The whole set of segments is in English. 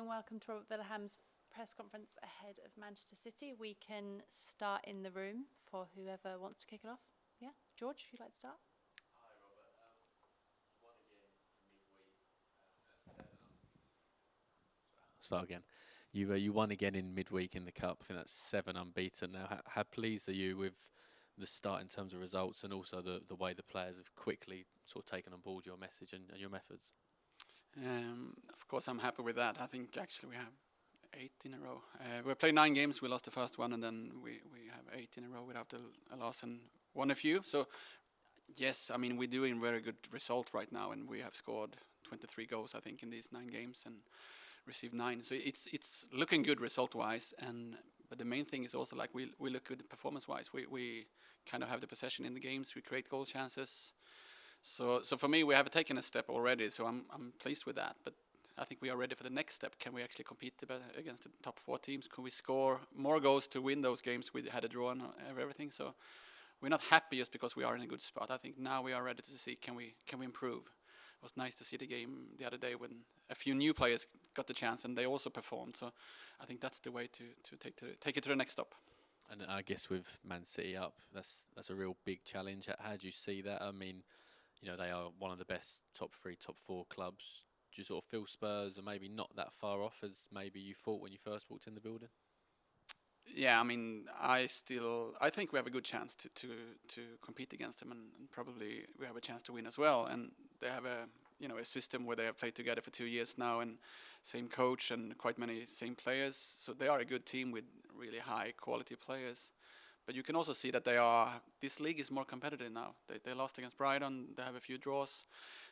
welcome to Robert Villaham's press conference ahead of Manchester City. We can start in the room for whoever wants to kick it off. Yeah, George, if you'd like to start. Hi, Robert. You won again midweek. Start again. You won again in midweek in the cup. I think that's 7 unbeaten now. How pleased are you with the start in terms of results and also the way the players have quickly sort of taken on board your message and your methods? Of course, I'm happy with that. I think actually we have 8 in a row. We played 9 games. We lost the first one, and then we have 8 in a row without a loss and won a few. So yes, I mean we're doing very good result right now, and we have scored 23 goals I think in these 9 games and received 9. So it's looking good result wise, but the main thing is also like we look good performance wise. We kind of have the possession in the games. We create goal chances. So for me, we have taken a step already. So I'm pleased with that. But I think we are ready for the next step. Can we actually compete against the top 4 teams? Can we score more goals to win those games? We had a draw and everything. So we're not happy just because we are in a good spot. I think now we are ready to see can we improve. It was nice to see the game the other day when a few new players got the chance and they also performed. So I think that's the way to take it to the next stop. And I guess with Man City up, that's a real big challenge. How do you see that? I mean, they are one of the best top 3, top 4 clubs. Do you sort of feel Spurs are maybe not that far off as maybe you thought when you first walked in the building? Yeah, I mean, I think we have a good chance to compete against them, and probably we have a chance to win as well. And they have a system where they have played together for 2 years now, and same coach and quite many same players. So they are a good team with really high quality players. But you can also see that this league is more competitive now. They lost against Brighton. They have a few draws.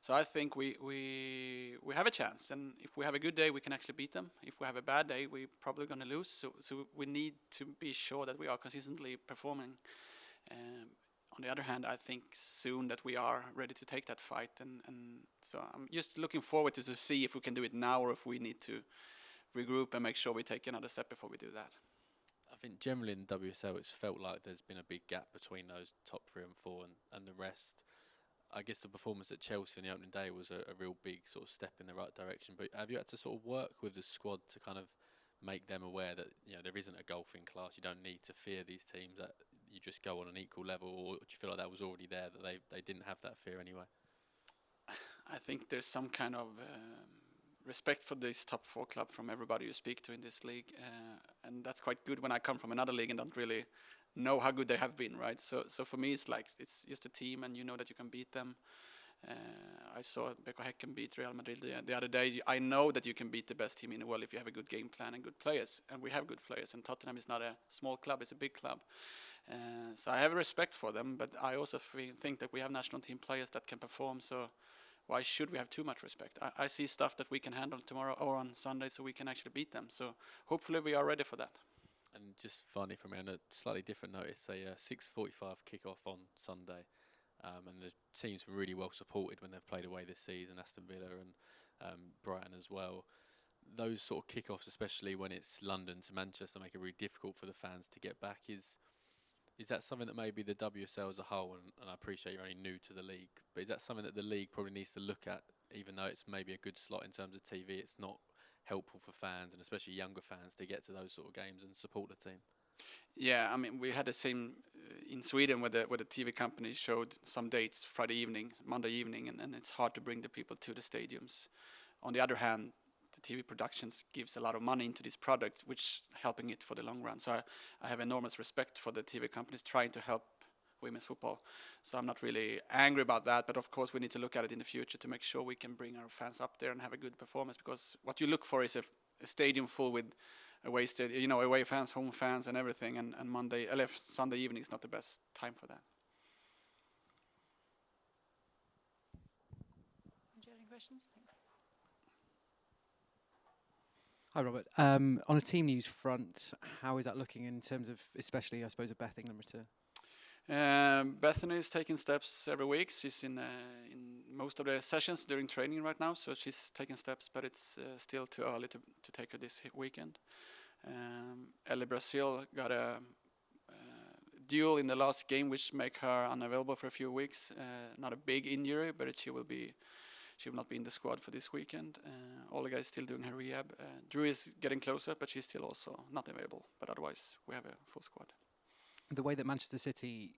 So I think we have a chance. And if we have a good day, we can actually beat them. If we have a bad day, we're probably going to lose. So we need to be sure that we are consistently performing. On the other hand, I think soon that we are ready to take that fight. And so I'm just looking forward to see if we can do it now or if we need to regroup and make sure we take another step before we do that. I think generally in WSL it's felt like there's been a big gap between those top 3 and 4 and the rest. I guess the performance at Chelsea on the opening day was a real big sort of step in the right direction. But have you had to sort of work with the squad to kind of make them aware that there isn't a golfing class? You don't need to fear these teams. That you just go on an equal level, or do you feel like that was already there, that they didn't have that fear anyway? I think there's some kind of respect for this top 4 club from everybody you speak to in this league, and that's quite good when I come from another league and don't really know how good they have been, right? So for me it's like it's just a team and you know that you can beat them. I saw Beko Häcken beat Real Madrid the other day. I know that you can beat the best team in the world if you have a good game plan and good players, and we have good players, and Tottenham is not a small club, it's a big club. So I have respect for them, but I also think that we have national team players that can perform, so why should we have too much respect? I see stuff that we can handle tomorrow or on Sunday so we can actually beat them. So hopefully we are ready for that. And just finally from me, on a slightly different note, it's a 6:45 kickoff on Sunday. And the team's been really well supported when they've played away this season, Aston Villa and Brighton as well. Those sort of kickoffs, especially when it's London to Manchester, make it really difficult for the fans to get back. Is that something that maybe the WSL as a whole, and I appreciate you're only new to the league, but is that something that the league probably needs to look at, even though it's maybe a good slot in terms of TV, it's not helpful for fans, and especially younger fans, to get to those sort of games and support the team? Yeah, I mean, we had the same in Sweden where the TV company showed some dates Friday evening, Monday evening, and it's hard to bring the people to the stadiums. On the other hand, the TV productions gives a lot of money into these products, which helping it for the long run. So I have enormous respect for the TV companies trying to help women's football. So I'm not really angry about that, but of course we need to look at it in the future to make sure we can bring our fans up there and have a good performance, because what you look for is a stadium full with away fans, home fans and everything, and Sunday evening is not the best time for that. Do you have any questions? Thanks. Hi, Robert. On a team news front, how is that looking in terms of, especially, I suppose, a Beth England return? Bethany is taking steps every week. She's in most of the sessions during training right now, so she's taking steps, but it's still too early to take her this weekend. Ellie Brazil got a duel in the last game, which make her unavailable for a few weeks. Not a big injury, but she will be she will not be in the squad for this weekend. Olga is still doing her rehab. Drew is getting closer, but she's still also not available. But otherwise, we have a full squad. The way that Manchester City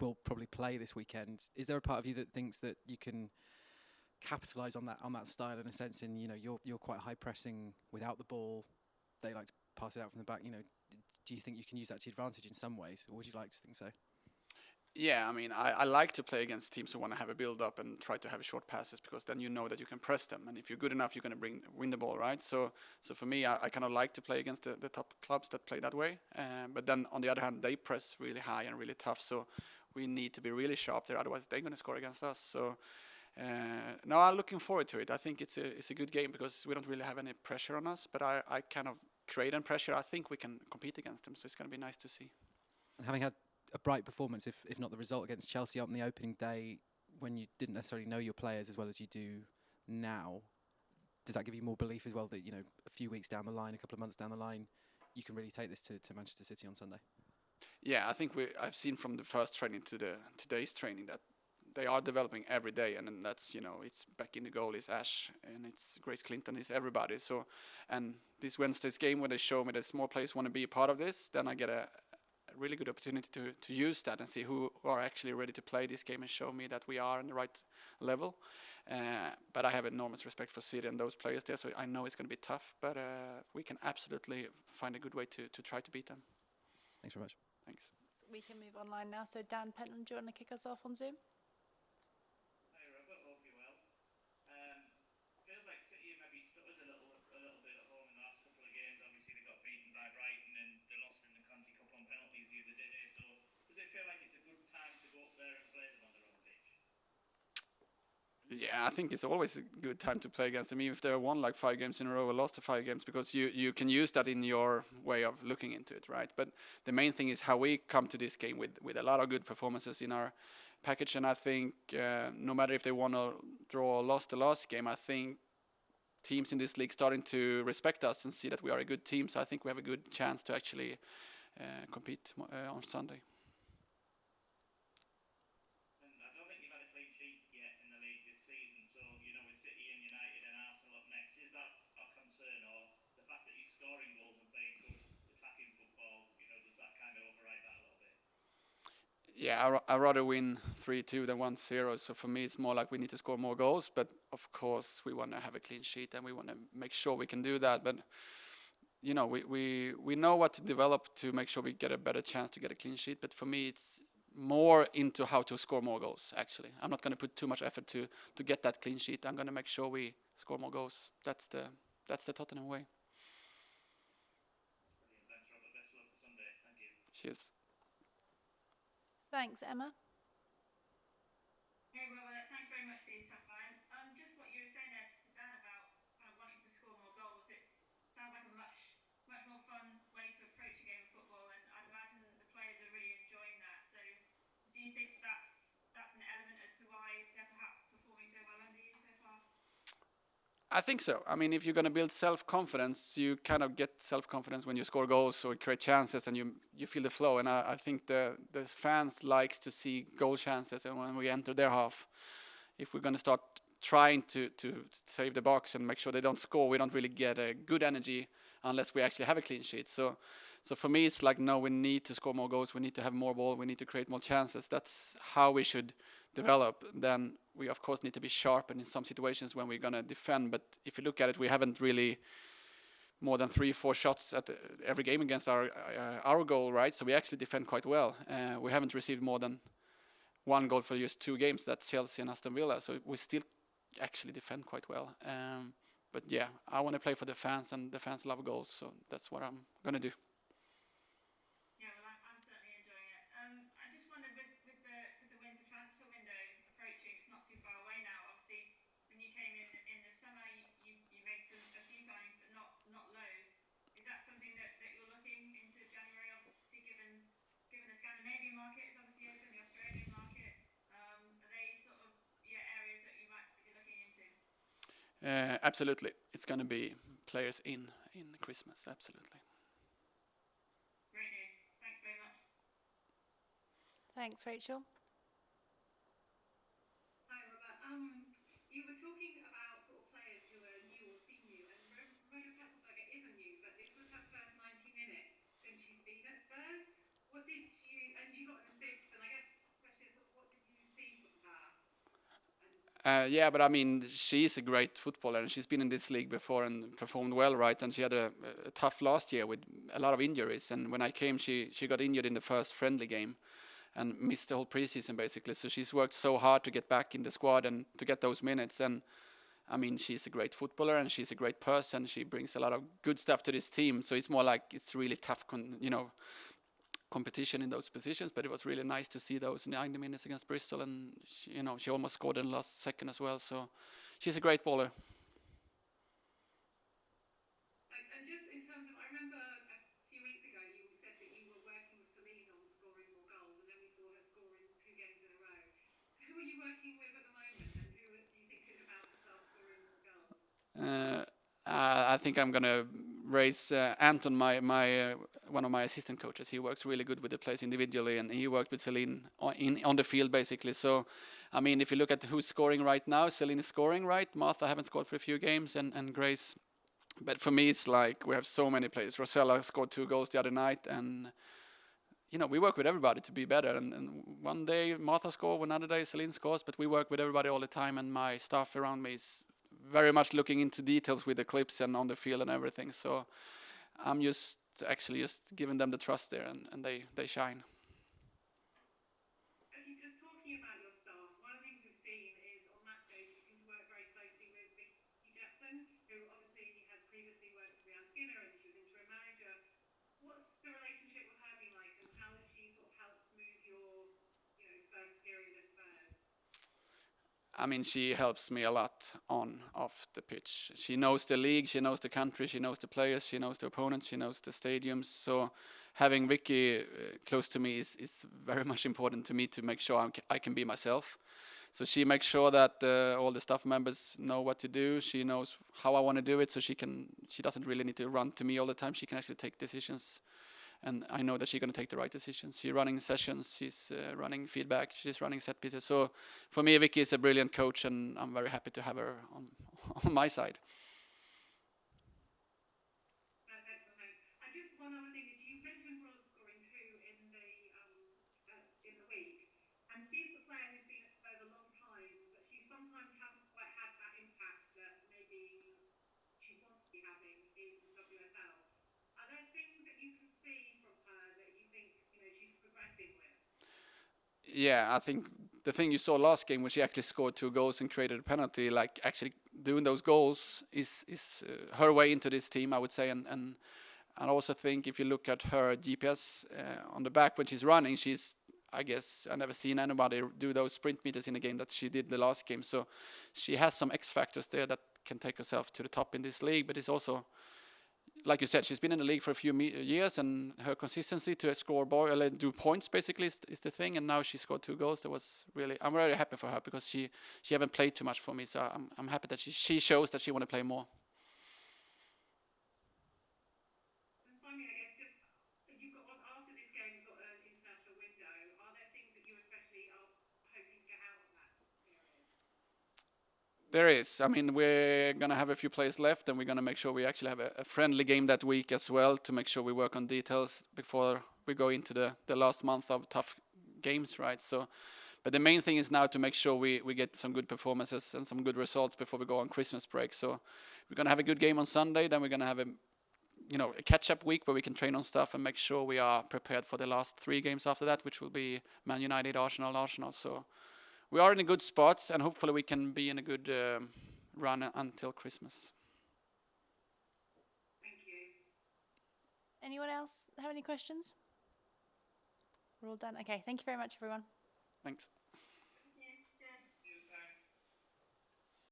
will probably play this weekend, is there a part of you that thinks that you can capitalise on that style in a sense? In, you know, you're quite high pressing without the ball. They like to pass it out from the back. You know, do you think you can use that to your advantage in some ways, or would you like to think so? Yeah, I mean, I like to play against teams who want to have a build-up and try to have short passes, because then you know that you can press them, and if you're good enough, you're going to win the ball, right? So for me, I kind of like to play against the top clubs that play that way. But then on the other hand, they press really high and really tough, so we need to be really sharp there, otherwise they're going to score against us. So no, I'm looking forward to it. I think it's a good game because we don't really have any pressure on us, but I kind of create and pressure. I think we can compete against them, so it's going to be nice to see. And having had a bright performance, if not the result, against Chelsea on the opening day, when you didn't necessarily know your players as well as you do now, does that give you more belief as well that, you know, a few weeks down the line, a couple of months down the line, you can really take this to Manchester City on Sunday? Yeah, I think I've seen from the first training to today's training that they are developing every day, and then that's, you know, it's back in the goal is Ash, and it's Grace Clinton, it's everybody. So, and this Wednesday's game, when they show me that small players want to be a part of this, then I get a really good opportunity to use that and see who are actually ready to play this game and show me that we are on the right level. But I have enormous respect for City and those players there, so I know it's going to be tough, but we can absolutely find a good way to try to beat them. Thanks very much. Thanks. We can move online now. So Dan Pentland, do you want to kick us off on Zoom? Hi Robert, hope you're well. Feels like City maybe stuttered a little bit at home in the last couple of games. Obviously they got beaten by Brighton and they lost in the Conti Cup on penalties the other day. So does it feel like it's a good time to go up there and play them on their own pitch? Yeah, I think it's always a good time to play against them, even if they won like 5 games in a row or lost the 5 games, because you can use that in your way of looking into it, right? But the main thing is how we come to this game with a lot of good performances in our package, and I think no matter if they won or draw or lost the last game, I think teams in this league starting to respect us and see that we are a good team, so I think we have a good chance to actually compete on Sunday. Scoring goals and playing good attacking football, you know, does that kind of override that a little bit? Yeah, I rather win 3-2 than 1-0. So for me, it's more like we need to score more goals. But of course, we want to have a clean sheet and we want to make sure we can do that. But you know, we know what to develop to make sure we get a better chance to get a clean sheet. But for me, it's more into how to score more goals. Actually, I'm not going to put too much effort to get that clean sheet. I'm going to make sure we score more goals. That's the Tottenham way. Cheers. Thanks, Emma. Hey Robert, thanks very much for your tough line. Just what you were saying there to Dan about kind of wanting to score more goals. It sounds like a much more fun way to approach a game of football, and I'd imagine the players are really enjoying that. So, do you think that's an element as to why they're perhaps performing so well under you so far? I think so. I mean, if you're going to build self-confidence, you kind of get self-confidence when you score goals or create chances and you feel the flow. And I think the fans likes to see goal chances, and when we enter their half, if we're going to start trying to save the box and make sure they don't score, we don't really get a good energy unless we actually have a clean sheet. So for me, it's like, no, we need to score more goals. We need to have more ball. We need to create more chances. That's how we should develop. Then we, of course, need to be sharp, and in some situations when we're going to defend. But if you look at it, we haven't really more than 3-4 shots at every game against our goal, right? So we actually defend quite well. We haven't received more than 1 goal for just 2 games. That's Chelsea and Aston Villa. So we still actually defend quite well. But yeah, I want to play for the fans, and the fans love goals. So that's what I'm going to do. Yeah, well, I'm certainly enjoying it. I just wondered with the winter transfer window approaching, it's not too far away now. Obviously, when you came in the summer, you made a few signings, but not loads. Is that something that you're looking into January? Obviously, given the Scandinavian market is obviously open, the Australian market, are they sort of areas that you might be looking into? Absolutely, it's going to be players in Christmas. Absolutely. Great news. Thanks very much. Thanks, Rachel. Hi, Robert. You were talking Yeah, but I mean, she's a great footballer, and she's been in this league before and performed well, right? And she had a tough last year with a lot of injuries. And when I came, she got injured in the first friendly game and missed the whole preseason basically. So she's worked so hard to get back in the squad and to get those minutes. And I mean, she's a great footballer and she's a great person. She brings a lot of good stuff to this team. So it's more like it's really tough, competition in those positions. But it was really nice to see those 90 minutes against Bristol, and she almost scored in the last second as well. So she's a great baller. And just in terms of, I remember a few weeks ago you said that you were working with Celine on scoring more goals, and then we saw her scoring 2 games in a row. Who are you working with at the moment, and who do you think is about to start scoring more goals? I think I'm gonna raise Anton, my one of my assistant coaches. He works really good with the players individually, and he worked with Celine on the field basically. So, I mean, if you look at who's scoring right now, Celine is scoring, right? Martha haven't scored for a few games, and Grace. But for me, it's like we have so many players. Rosella scored 2 goals the other night, and we work with everybody to be better. And one day Martha scores, another day Celine scores, but we work with everybody all the time, and my staff around me is very much looking into details with the clips and on the field and everything. So I'm just giving them the trust there, and they shine. Actually, just talking about your staff, one of the things we've seen is on match days you seem to work very closely with Vicky Jepson, who obviously had previously worked with Rianne Skinner and she was interim manager. What's the relationship with her been like, and how has she sort of helped smooth your, first period at Spurs? I mean, she helps me a lot on off the pitch. She knows the league, she knows the country, she knows the players, she knows the opponents, she knows the stadiums. So having Vicky close to me is very much important to me to make sure I can be myself. So she makes sure that all the staff members know what to do. She knows how I want to do it, so she doesn't really need to run to me all the time. She can actually take decisions, and I know that she's going to take the right decisions. She's running sessions, she's running feedback, she's running set pieces. So for me, Vicky is a brilliant coach, and I'm very happy to have her on my side. That's excellent, thanks. And just one other thing is you mentioned Ros scoring 2 in the week, and she's the player who's been at Spurs a long time, but she sometimes hasn't quite had that impact that maybe she wants to be having in WSL. Are there things that you can see from her that you think she's progressing with? Yeah, I think the thing you saw last game when she actually scored 2 goals and created a penalty, like actually doing those goals is her way into this team, I would say. And I also think if you look at her GPS on the back when she's running, I guess I've never seen anybody do those sprint meters in a game that she did the last game. So she has some X factors there that can take herself to the top in this league. But it's also, like you said, she's been in the league for a few years, and her consistency to score do points basically is the thing. And now she scored 2 goals. I'm very happy for her because she haven't played too much for me. So I'm happy that she shows that she want to play more. And finally, I guess just after this game, you've got an international window. Are there things that you especially are hoping to get out of that period? There is. I mean, we're going to have a few players left, and we're going to make sure we actually have a friendly game that week as well to make sure we work on details before we go into the last month of tough games, right? So, but the main thing is now to make sure we get some good performances and some good results before we go on Christmas break. So we're going to have a good game on Sunday, then we're going to have a catch-up week where we can train on stuff and make sure we are prepared for the last 3 games after that, which will be Man United, Arsenal. So we are in a good spot, and hopefully we can be in a good run until Christmas. Thank you. Anyone else have any questions? We're all done. Okay, thank you very much, everyone. Thanks.